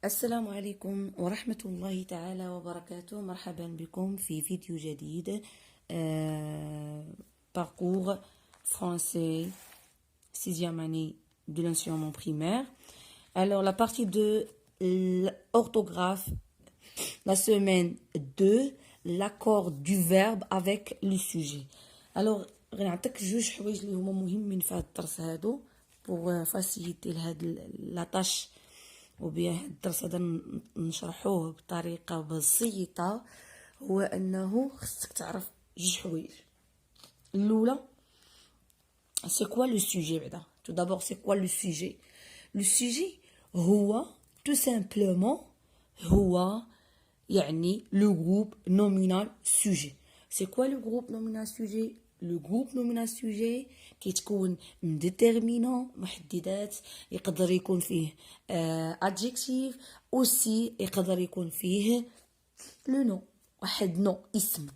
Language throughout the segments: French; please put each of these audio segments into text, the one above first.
السلام عليكم ورحمة الله تعالى وبركاته. مرحبا بكم في فيديو جديد. Parcours français 6e année de l'enseignement primaire. Alors la partie de l'orthographe, la semaine 2, l'accord du verbe avec le sujet. Alors غنعطيك جوج حوايج اللي هما مهمين في هذا الدرس هادو pour faciliter لهاد la tâche وبيان الدرس هذا نشرحوه بطريقه بسيطه. هو انه خصك تعرف جوج حوايج. الاولى سي كوا لو سوجي. بعدا تو دابور سي كوا لو سوجي. لو سوجي هو تو سامبلومون هو يعني لو جروب نومينال سوجي. سي كوا لو جروب نومينال سوجي؟ لو جروب نومينال سوجي كيتكون من ديتيرمينون محددات، يقدر يكون فيه ادجيكتيف اوسي، يقدر يكون فيه لو نو، واحد نو اسم.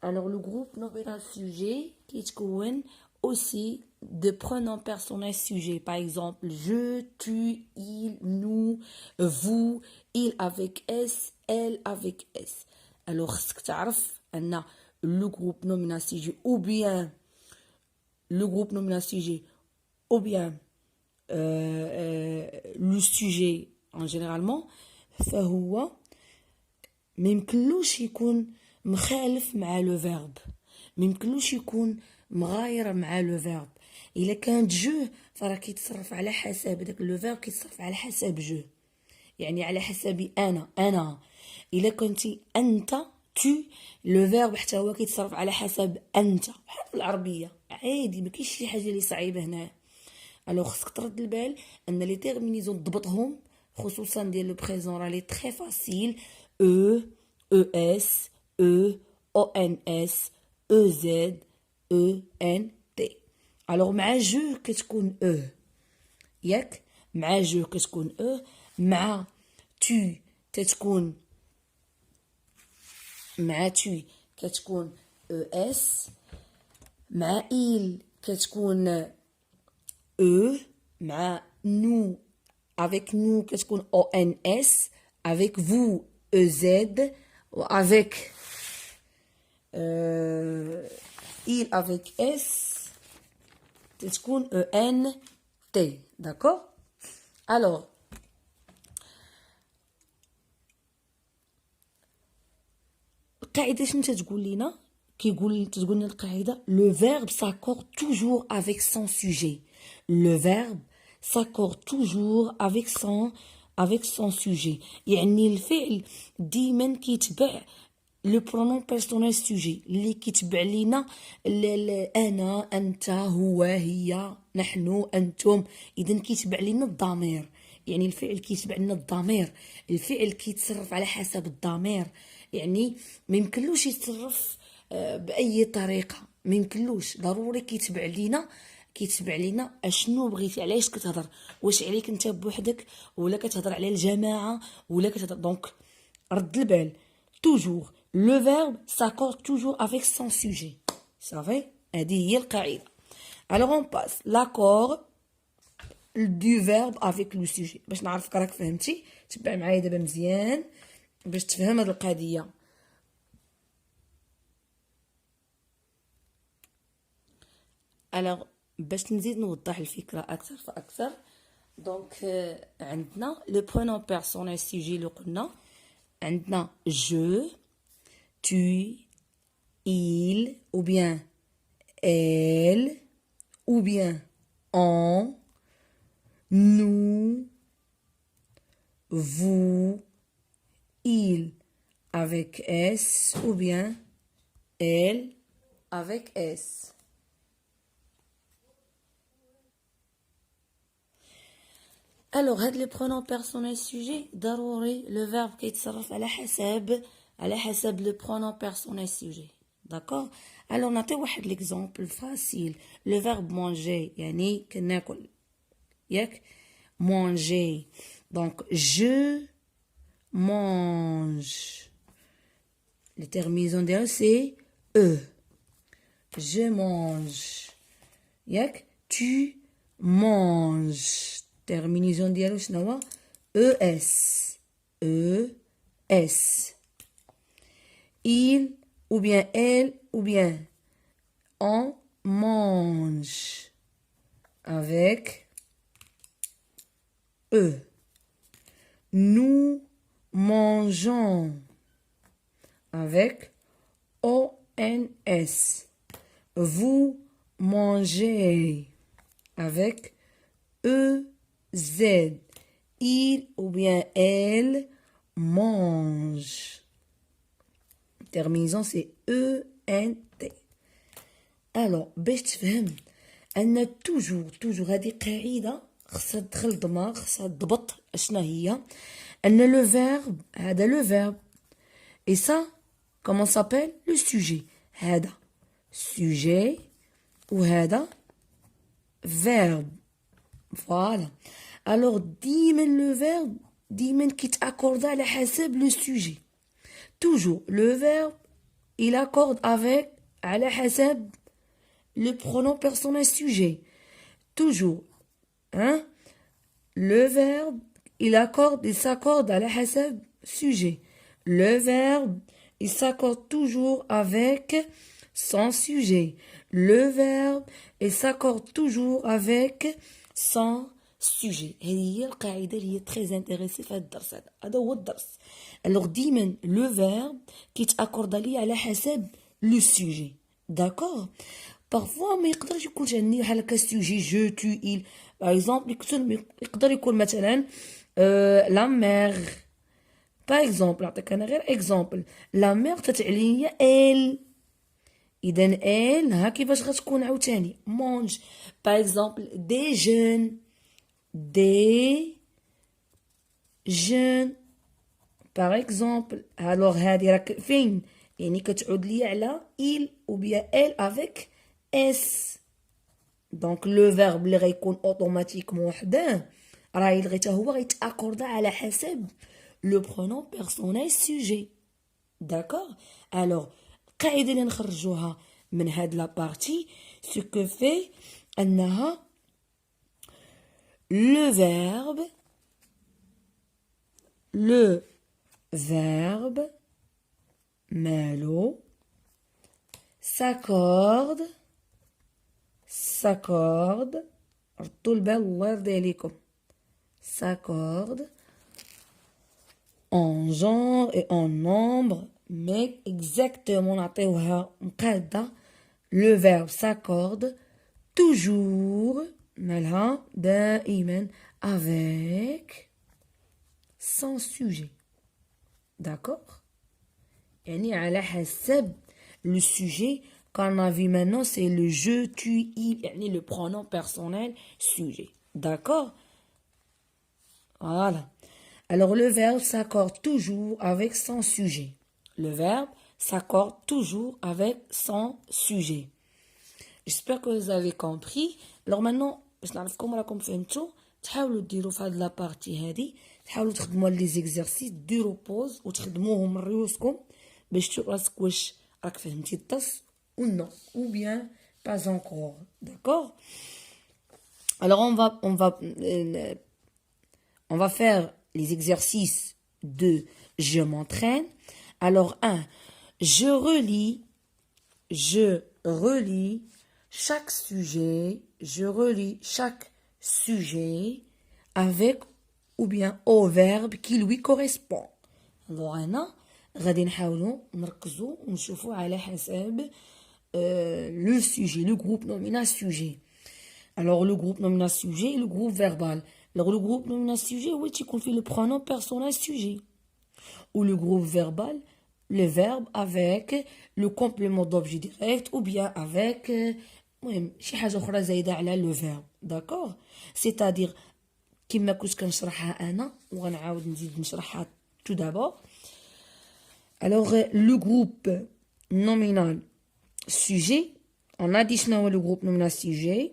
الوغ لو جروب نومينال سوجي كيتكون اوسي de pronoms personnels sujets. Par exemple, je, tu, il, nous, vous, il avec S, elle avec S. Alors, خصك تعرف أن le groupe nominal sujet ou bien le groupe nominal sujet ou bien le sujet en généralement فهو ميمكنلوش يكون مخالف مع لو فيرب، ميمكنلوش يكون مغاير مع لو فيرب. الا كانت جو فراه كيتصرف على حسب داك لو فيرب، كيتصرف على حسب جو، يعني على حسب انا. الا كنتي انت تو، لو فيرب حتى هو كيتصرف على حسب انت، بحال في العربيه عادي، ما كاينش شي حاجه اللي صعيبه هنا. الو خصك ترد البال ان لي تيرمينيزون تضبطهم، خصوصا ديال لو بريزون راه لي تري فاسيل. او اس او ان اس او زد او ان تي. الوغ مع جو كتكون او، ياك؟ مع جو كتكون او، مع تو كتكون كتكون او اس، مع إيل كتكون او، مع نو avec nous كتكون او ان اس، avec vous او زد، و avec il avec اس تتكون او ان تي. داكور؟ الوغ القاعده شنو تتقول لينا؟ تتقول لنا القاعده لو فيرب s'accorde toujours avec son sujet. Le verbe s'accorde toujours avec son sujet. يعني الفعل ديما كيتبع لو برونون بيرسونيل سوجي اللي كيتبع لينا انا، انت، هو، هي، نحن، انتم. اذا كيتبع لينا الضمير، يعني الفعل كيتبع لنا الضمير، الفعل كيتصرف على حسب الضمير. يعني ما يمكنلوش يتصرف باي طريقه، ما يمكنلوش، ضروري كيتبع لينا اشنو بغيتي، علاش كتهضر، واش عليك انت بوحدك ولا كتهضر على الجماعه ولا كتهضر. دونك رد البال، توجور لو فيرب s'accorde toujours avec son sujet. صافي، هذه هي القاعده. alors on passe l'accord du verbe avec le sujet. باش نعرفك راك فهمتي، تبع معايا دابا مزيان باش تفهم هذه القضيه. alors باش نزيد نوضح الفكره اكثر فاكثر. دونك عندنا لو برونون بيرسونيل سوجي اللي قلنا، عندنا جو، tu, il, ou bien elle, ou bien on, nous, vous, il avec S, ou bien elle avec S. Alors هاد لي برونون بيرسونيل سوجي ضروري لو فيرب كيتصرف على حسب لو برونون بيرسونيل سوجي. داكور؟ الوغ نعطي واحد ليكزامبل فاسيل. لو فيرب مانجي يعني كناكل، ياك؟ مانجي. دونك جو مانج، لي تيرميزون ديالو سي او. جو مانج، ياك؟ tu manges، terminaison ديالو شنو هو؟ او اس. E, S. Il ou bien elle ou bien on mange avec E. Nous mangeons avec ONS. Vous mangez avec EZ. Il ou bien elle mange. Terminaison c'est ENT. Alors باش تفهم ان توجور هذه قاعده خاصها تدخل الدماغ خاصها تضبط اشنا هي ان لو فيرب هذا لو فيرب et ça comment s'appelle le sujet هذا sujet وهذا verbe voilà alors ديما le verbe ديما كيتاكورد على حسب le sujet toujours le verbe il accorde avec على حسب le pronom personnel sujet. Toujours. Hein? Le verbe, il s'accorde à la hasab sujet. Le verbe, il s'accorde toujours avec son sujet. Le verbe, il s'accorde toujours avec son sujet. هي القاعدة اللي هي très intéressée في هذا الدرس هذا هو الدرس. Alors ديما le verbe كيتأكورد لي على حسب le sujet. D'accord? Parfois ما يقدرش يكون عندي بحال هكا سوجي جو تو il par exemple يقدر يكون مثلا لا مير par exemple نعطيك انا غير اكزامبل لا مير تتعني هي ال اذا ال ها كيفاش غتكون عاوتاني مونج par exemple des jeunes par exemple alors هذه راك فين يعني كتعود لي على il ou bien elle avec S. Donc le verbe اللي غيكون اوتوماتيكمون وحده راه غير حتى هو غيتاكوردا على حسب لو برونون بيرسونيل سوجي. داكور alors القاعده اللي نخرجوها من هاد لا بارتي سو كو في انها le verbe مالو s'accorde ردوا البال الله يرضي عليكم s'accorde en genre et en nombre mais exactement نعطيوها مقادة le verbe s'accorde toujours مالها دائما avec son sujet. D'accord? يعني على حسب le sujet qu'on a vu maintenant c'est le je, tu, il يعني le pronom personnel sujet. D'accord? Voilà. Alors le verbe s'accorde toujours avec son sujet. Le verbe s'accorde toujours avec son sujet. J'espère que vous avez compris. Alors maintenant باش نعرفكم راكم فهمتوا تحاولوا ديروا في هاد لا بارتي هادي تحاولوا تخدموا لي زيكزارسيس ديروا بوز وتخدموهم من ريوسكم باش تشوف راسك واش راك فهمتي الدرس ou non ou bien pas encore. D'accord? Alors on va faire les exercices de je m'entraîne. Alors 1, je relis chaque sujet avec ou bien au verbe qui lui correspond. Alors هنا غادي نحاولوا نركزوا ونشوفوا على حساب le sujet, le groupe nominal sujet. Alors le groupe nominal sujet et le groupe verbal. Alors le groupe nominal sujet هو تيكون فيه le pronom personnel sujet. Ou le groupe verbal, le verbe avec le complément d'objet direct ou bien avec المهم شي حاجه اخرى زايده على le verbe. D'accord? C'est-à-dire كما كنت كنشرحها انا وغنعاود نزيد نشرحها tout d'abord. Alors le groupe nominal sujet on a dit شنو هو le groupe nominal sujet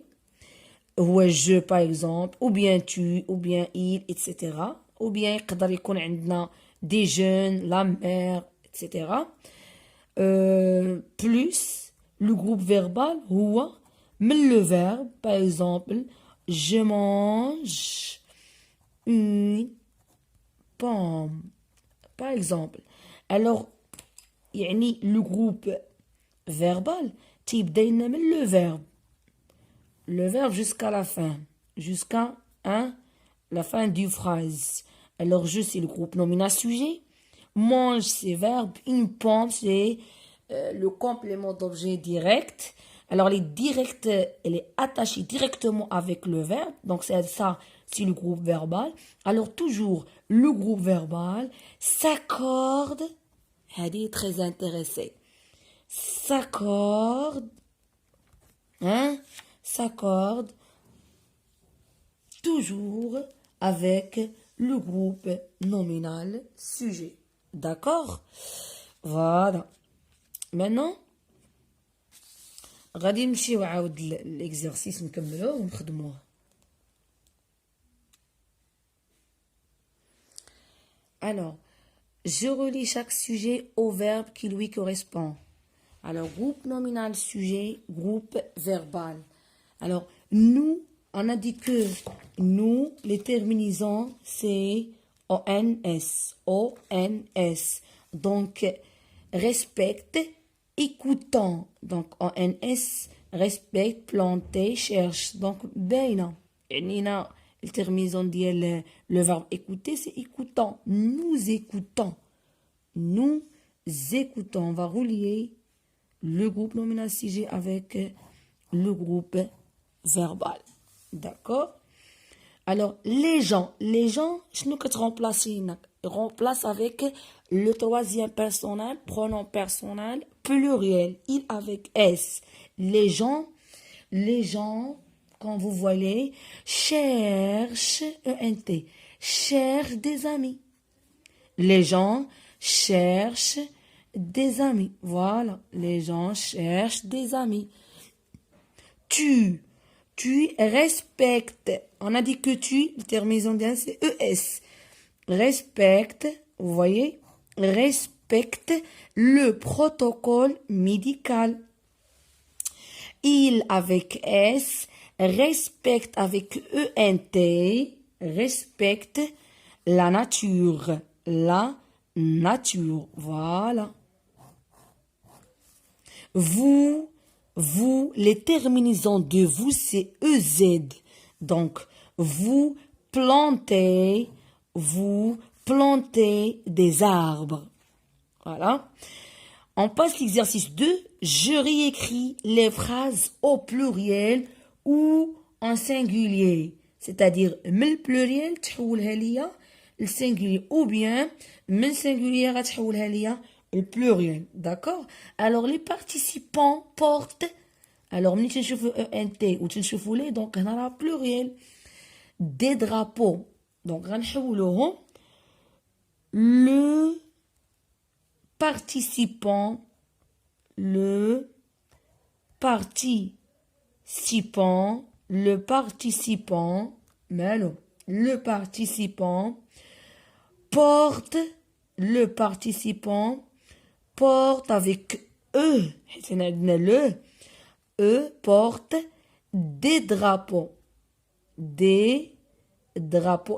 هو je par exemple ou bien tu ou bien il etc. ou bien يقدر يكون عندنا des jeunes la mère etc. Plus le groupe verbal هو من le verbe par exemple je mange une pomme par exemple. Alors, يعني le groupe verbal, تيبدا لنا من le verbe jusqu'à la fin, jusqu'à la fin du phrase. Alors, je, c'est le groupe nominal sujet. Mange, c'est verbe. Une pomme, c'est le complément d'objet direct. Alors, les directs, elle est attachée directement avec le verbe. Donc, c'est ça, c'est le groupe verbal. Alors, toujours, le groupe verbal s'accorde. Elle est très intéressée. S'accorde. S'accorde toujours avec le groupe nominal sujet. D'accord? Voilà. Maintenant, غادي نمشيو عاود l'exercice نكملوه ونخدموه. Alors, je relis chaque sujet au verbe qui lui correspond. Alors, groupe nominal sujet, groupe verbal. Alors, nous, on a dit que nous, les terminaisons, c'est ONS. ONS. Donc, respecte, écoutant. Donc, ONS, respecte, planter, cherche. Donc, باينة. يعني هنا الترميزون ديال le verbe écouter, c'est écoutant. Nous écoutons. Nous écoutons. On va relier le groupe nominal sujet avec le groupe verbal. D'accord? Alors, les gens, je ne peux remplacer. Remplace avec le troisième personnel, pronom personnel, pluriel, il avec S. Les gens, quand vous voyez, cherchent, ENT, cherchent des amis. Les gens cherchent des amis. Voilà, les gens cherchent des amis. Tu respectes. On a dit que tu, le terminaison bien c'est ES. Respecte, vous voyez, respecte le protocole médical. Il avec S, respecte avec ENT, respecte la nature. La nature, voilà. Vous, les terminaisons de vous, c'est EZ. Donc, vous plantez des arbres. Voilà. On passe l'exercice 2. Je réécris les phrases au pluriel ou en singulier. C'est-à-dire, من pluriel تحولها ليا le singulier ou bien من singulier غتحولها ليا le pluriel. D'accord? Alors, les participants portent. Alors, ملي تنشوفوا ENT ou تنشوفوا لي donc هنا راه pluriel. Des drapeaux. Donc, غنحولوهم le participant, le participant porte, le participant porte avec E, porte des drapeaux,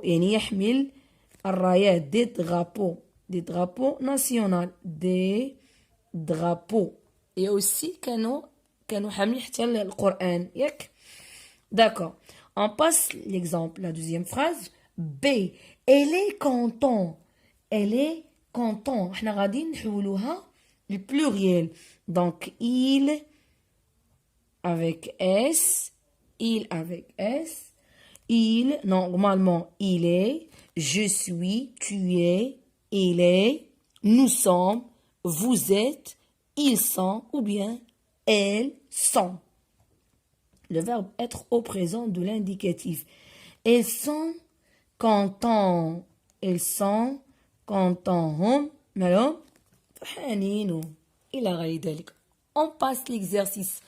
يعني يحمل الرايات des drapeaux nationaux, des drapeaux. Et aussi كانوا حاملين حتى القرآن ياك. D'accord. On passe l'exemple, la deuxième phrase. B. Elle est content. احنا غادي نحولوها le pluriel. Donc il avec S, il, normalement, il est, je suis, tu es, il est, nous sommes, vous êtes, ils sont, ou bien elles sont. Le verbe être au présent de l'indicatif. Elles sont contents. هم مالهم فرحانين إلى غير ذلك. On passe l'exercice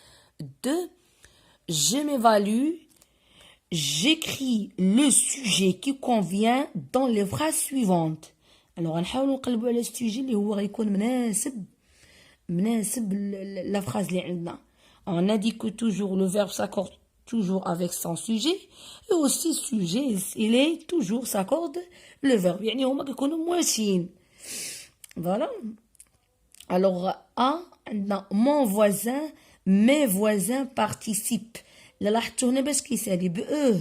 2. Je m'évalue. J'écris le sujet qui convient dans les phrases suivantes. Alors, غنحاولوا نقلبوا على السوجي اللي هو غيكون مناسب la phrase اللي عندنا. On a dit que toujours le verbe s'accorde toujours avec son sujet et aussi sujet il est toujours s'accorde le verbe. يعني هما كيكونوا مواشيين. Voilà. Alors, A, mon voisin, mes voisins participent. Là, لاحظتوا هنا باش كيسالي ب E.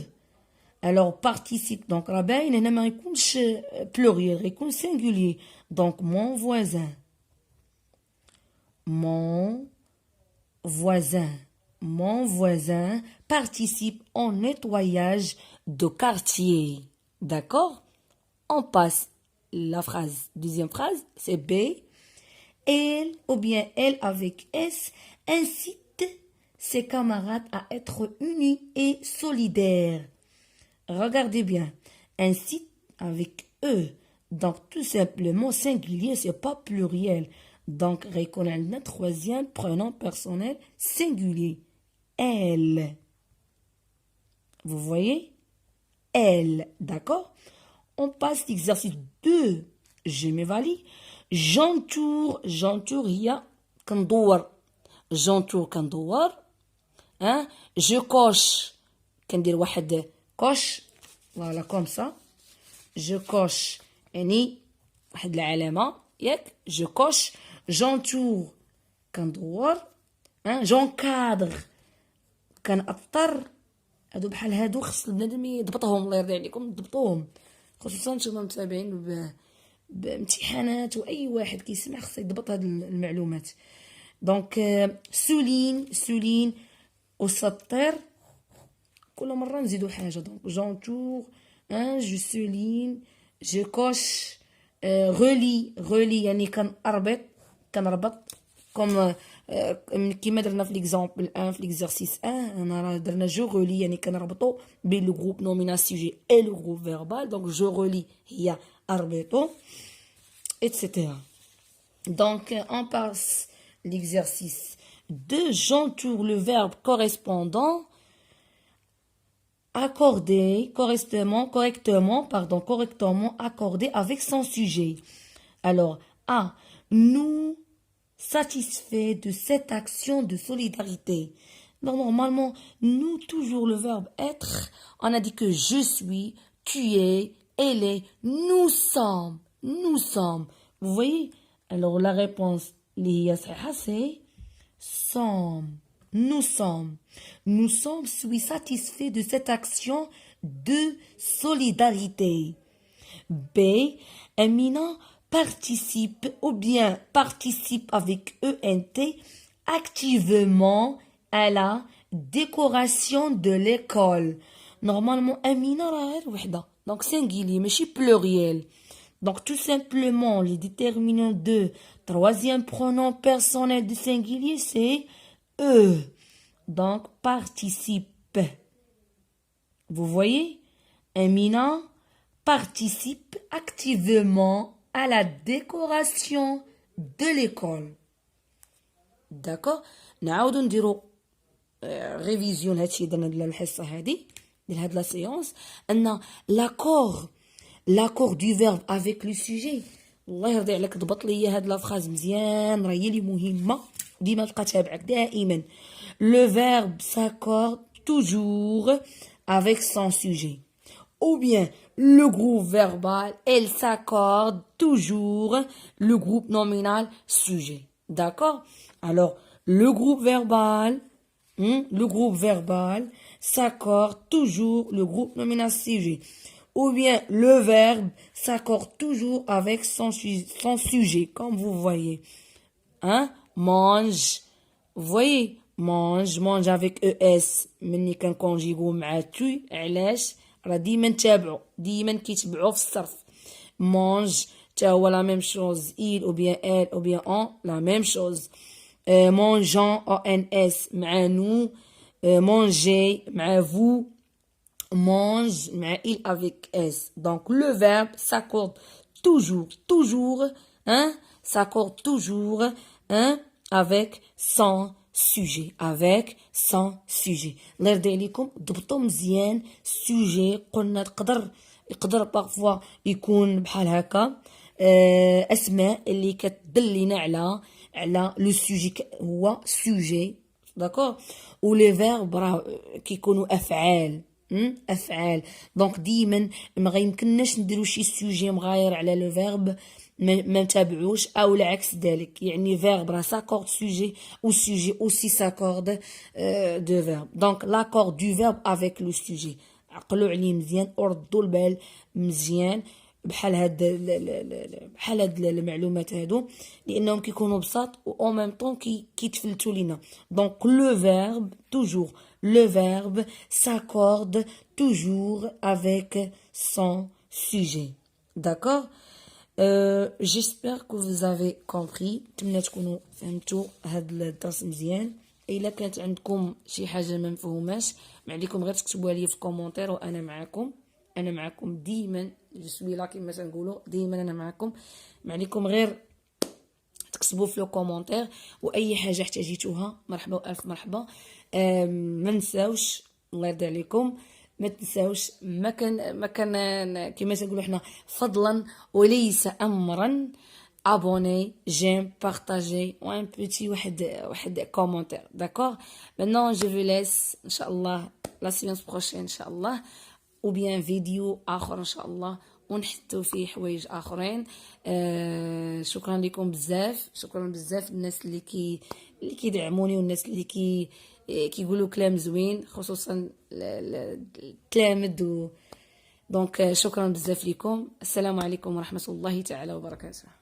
Alors, participe. Donc, راه باين هنا ما يكونش pluriel, يكون singulier. Donc, mon voisin. Mon voisin. Mon voisin participe au nettoyage de quartier. D'accord? On passe la phrase. Deuxième phrase, c'est B. Elle, ou bien elle avec S, incite ses camarades à être unis et solidaires. Regardez bien. Incite avec E. Donc, tout simplement, singulier, c'est pas pluriel. Donc, reconnaître le troisième pronom personnel singulier. Elle. Vous voyez? Elle. D'accord? On passe l'exercice 2. Je m'évalue. J'entoure, il y a كندور. J'entoure كندور. Hein? Je coche. كندير واحد coche. Voilà, comme ça. Je coche. يعني واحد العلامة. ياك? Je coche. J'entoure كندور. Hein? J'encadre. كنأطر. هادو بحال هادو خص البنادم يضبطهم الله يرضي عليكم تضبطوهم خصوصا نتوما متابعين بامتحانات واي واحد كيسمع خصو يضبط هاد المعلومات. دونك سولين اسطر كل مره نزيدو حاجه. دونك جونتور جو سولين جو كوش غولي يعني كنربط كوم كيما درنا في ليكزامبل 1 في ليكزارسيس 1 انا راه درنا جو غولي يعني كنربطو بين لو جروب نومينال سوجي اي لو جروب فيربال. دونك جو غولي هي اربطو etc. Donc on passe l'exercice 2. J'entoure le verbe correspondant accordé correctement accordé avec son sujet. Alors A. Nous satisfait de cette action de solidarité. Donc, normalement, nous, toujours le verbe être, on a dit que je suis, tu es, elle est, nous sommes. Vous voyez? Alors, la réponse, c'est sommes. Nous sommes. Suis satisfait de cette action de solidarité. B. Amina participe ou bien participe avec ENT activement à la décoration de l'école. Normalement, Amina راه وحده. Donc singulier, mais pluriel. Donc tout simplement, les déterminants de troisième pronom personnel du singulier, c'est E. Donc participe. Vous voyez? Amina participe activement à la décoration de l'école. D'accord? نعاودو نديرو ريفيزيون هادشي درنا ديال الحصه هادي ديال هاد لا سيونس ان لاكور دو فيرب افيك لو سوجي. الله يرضي عليك ضبط لي هاد لا فراز مزيان راه هي اللي مهمه ديما تبقى تابعك دائما. لو فيرب s'accorde toujours avec son sujet. Ou bien, le groupe verbal, elle s'accorde toujours le groupe nominal sujet. D'accord? Alors, le groupe verbal s'accorde toujours le groupe nominal sujet. Ou bien, le verbe s'accorde toujours avec son sujet, comme vous voyez. Hein? Mange. Vous voyez? Mange avec ES. مني كنكونجيغو مع tu. علاش؟ راه ديما نتابعو ديما كيتبعو في الصرف. mange تا هو لا ميم شوز il ou bien elle ou bien on لا ميم شوز. mangeant ONS مع nous. manger مع vous. mange مع il avec S. Donc le verbe s'accorde toujours s'accorde toujours avec son sujet. الله يرضي عليكم ضبطوا مزيان sujet. قلنا يقدر بارفوا يكون بحال هكا اسماء اللي كتدلنا على لو سوجي هو sujet. داكور. و لي فيرب راه كيكونوا افعال افعال. دونك ديما ما غيمكنناش نديرو شي سوجي مغاير على لو فيرب ما نتابعوش، او العكس ذلك. يعني فيرب راه ساكورد سوجي، او سوجي اوسي ساكورد دو فيرب. دونك لاكورد دو فيرب افيك لو سوجي، عقلوا عليه مزيان وردوا البال مزيان بحال هاد المعلومات هادو، لانهم كيكونوا بساط و اون ميم طون كيتفلتوا لينا. دونك لو فيرب توجور، le verbe s'accorde toujours avec son sujet. D'accord? J'espère que vous avez compris. نتمنى تكونوا فهمتوا هاد الدرس مزيان. الا كانت عندكم شي حاجه ما مفهوماش، ما عليكم غير تكتبوها لي في كومونتير وانا معكم. انا معكم ديما، جو سوي لا كيما تنقولوا، ديما انا معكم. ما عليكم غير تكتبوا في لو كومونتير، واي حاجه احتاجيتوها مرحبا والف مرحبا. ما نساوش، الله يرضي عليكم، ما تنساوش، ما كان كما تنقولوا حنا فضلا وليس امرا، abonner, j'aime, partager ou un petit واحد commentaire. D'accord? Maintenant, je vous laisse, Inch'Allah, la séance prochaine, Inch'Allah, ou bien فيديو آخر إن شاء الله، ونحطو فيه حوايج آخرين. شكرا لكم بزاف، شكرا بزاف الناس اللي كيدعموني، والناس اللي كيقولوا كلام زوين، خصوصا التلامذ دونك شكرا بزاف لكم. السلام عليكم ورحمة الله تعالى وبركاته.